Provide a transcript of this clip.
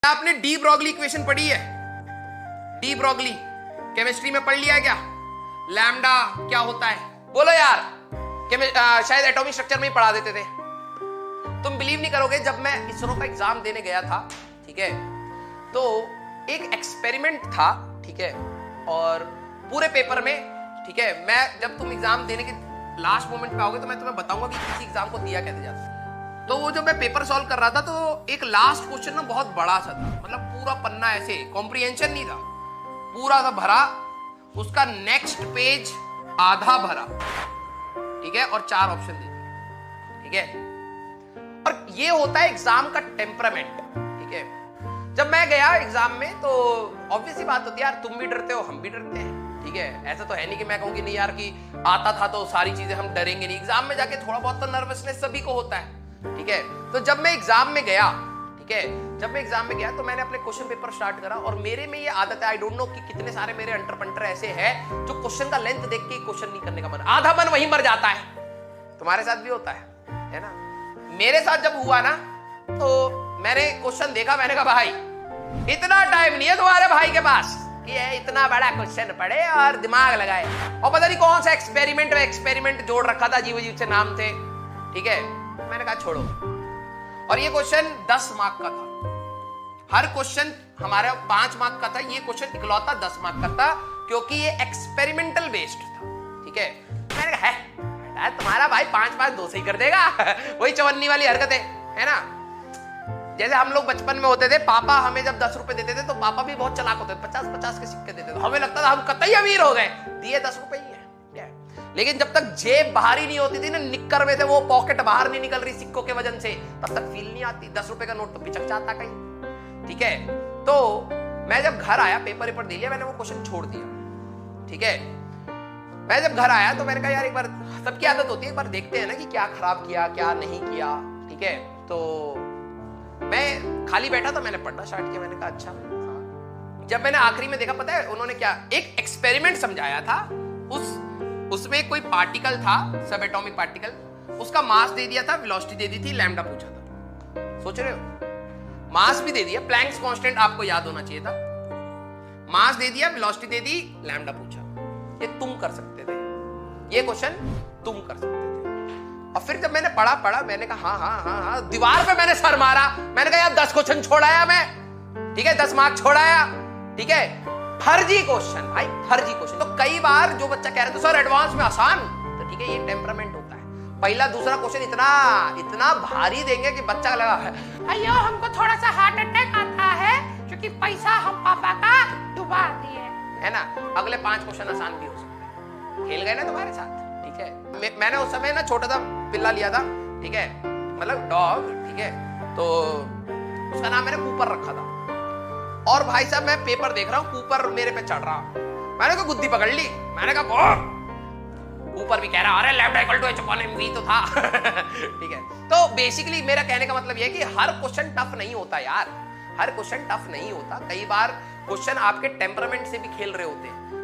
आपने de Broglie equation पढ़ी है? डी ब्रॉगली केमिस्ट्री में पढ़ लिया है क्या? लैम्डा क्या होता है बोलो यार? शायद एटॉमिक स्ट्रक्चर में ही पढ़ा देते थे। तुम बिलीव नहीं करोगे, जब मैं इसरो का एग्जाम देने गया था, ठीक है, तो एक एक्सपेरिमेंट था, ठीक है, और पूरे पेपर में, ठीक है, मैं जब तुम एग्जाम देने के लास्ट मोमेंट पे आओगे तो मैं तुम्हें बताऊंगा कि किसी एग्जाम को दिया कैसे जाता है। तो वो जब मैं पेपर सॉल्व कर रहा था तो एक लास्ट क्वेश्चन ना बहुत बड़ा सा था, मतलब पूरा पन्ना ऐसे कॉम्प्रिहेंशन नहीं था, पूरा सा भरा, उसका नेक्स्ट पेज आधा भरा, ठीक है, और 4 ऑप्शन दे दिए, ठीक है। और ये होता है एग्जाम का टेम्परामेंट, ठीक है। जब मैं गया एग्जाम में तो ऑब्वियस सी बात होती है यार, तुम भी डरते हो, हम भी डरते हैं, ठीक है। ऐसा तो है नहीं कि मैं कहूंगी नहीं यार कि आता था तो सारी चीजें हम डरेंगे नहीं। एग्जाम में जाके थोड़ा बहुत तो नर्वसनेस सभी को होता है, ठीक है। तो जब मैं एग्जाम में गया, ठीक है, जब मैं एग्जाम में गया तो मैंने अपने क्वेश्चन पेपर स्टार्ट करा, और मेरे में ये आदत है, आई डोंट नो कि कितने सारे मेरे अंटर पंटर ऐसे हैं जो क्वेश्चन का लेंथ देख के क्वेश्चन नहीं करने का मन, आधा मन वहीं मर जाता है। तुम्हारे साथ भी होता है ना? मेरे साथ जब हुआ ना तो मैंने क्वेश्चन देखा, मैंने कहा भाई इतना टाइम नहीं है तुम्हारे भाई के पास कि ये इतना बड़ा क्वेश्चन पढ़े और दिमाग लगाए, और पता नहीं कौन सा एक्सपेरिमेंट जोड़ रखा था, अजीब अजीब से नाम थे, ठीक है। मैंने कहा छोड़ो। और ये क्वेश्चन 10 मार्क का था, हर क्वेश्चन हमारा 5 मार्क का था, ये क्वेश्चन इकलौता 10 मार्क का था, क्योंकि ये एक्सपेरिमेंटल बेस्ड था, ठीक है। मैंने कहा है तुम्हारा भाई 5-5 2 से ही कर देगा वही चवन्नी वाली हरकत है ना। जैसे हम लोग बचपन में होते थे, पापा हमें जब 10 रुपए देते थे तो पापा भी बहुत चालाक होते थे, 50-50 के सिक्के देते थे, हमें लगता था हम कतई अमीर हो गए, दिए 10 रुपए ही है। लेकिन जब तक जेब बाहर ही नहीं होती थी ना, निक्कर में थे वो पॉकेट बाहर नहीं निकल रही सिक्कों के वजन से, तब तक फील नहीं आती। 10 रुपए का नोट तो पिचक जाता कहीं, ठीक है। तो मैं जब घर आया, पेपर दे लिया, मैंने वो क्वेश्चन छोड़ दिया, ठीक है। मैं जब घर आया तो मैंने कहा यार एक बार, सबकी आदत होती है, एक बार देखते हैं ना कि क्या खराब किया क्या नहीं किया, ठीक है। तो मैं खाली बैठा था, मैंने पढ़ना स्टार्ट किया, मैंने कहा अच्छा हाँ। जब मैंने आखिरी में देखा, पता है उन्होंने क्या एक एक्सपेरिमेंट समझाया था, उसमें कोई पार्टिकल था, सब एटॉमिक पार्टिकल, उसका मास दे दिया था, वेलोसिटी दे दी थी, लैम्डा पूछा था। सोच रहे हो, मास भी दे दिया, प्लैंक्स कांस्टेंट आपको याद होना चाहिए था, मास दे दिया, वेलोसिटी दे दी, लैम्डा पूछा। ये तुम कर सकते थे, ये क्वेश्चन तुम कर सकते थे। और फिर जब मैंने पढ़ा, मैंने कहा हाँ, दीवार पे मैंने सर मारा, मैंने कहा यार 10 क्वेश्चन छोड़ाया मैं, ठीक है, 10 मार्क छोड़ाया, ठीक है। फर्जी क्वेश्चन भाई, फर्जी क्वेश्चन। तो कई बार जो बच्चा कह रहे थे सर एडवांस में आसान, तो ठीक है, ये टेम्परामेंट होता है। पहला दूसरा क्वेश्चन इतना भारी देंगे कि बच्चा लगा है अयो हमको थोड़ा सा हार्ट अटैक आता है क्योंकि पैसा हम पापा का डुबा दिए, है ना। अगले 5 क्वेश्चन आसान भी हो सकते हैं। खेल गए ना तुम्हारे साथ, ठीक है। मैंने उस समय ना छोटा सा पिल्ला लिया था, ठीक है, मतलब डॉग, ठीक है। तो उसका नाम मैंने कूपर रखा था, और भाई साहब मैं पेपर देख रहा हूं, कूपर मेरे पे चढ़ रहा, मैंने कहा गुद्दी पकड़ ली, मैंने कहा कूपर भी कह रहा अरे लैम्डा इक्वल टू h/mv तो था ठीक है। तो बेसिकली मेरा कहने का मतलब यह है कि हर क्वेश्चन टफ नहीं होता यार, हर क्वेश्चन टफ नहीं होता। कई बार क्वेश्चन आपके टेम्परामेंट से भी खेल रहे होते हैं।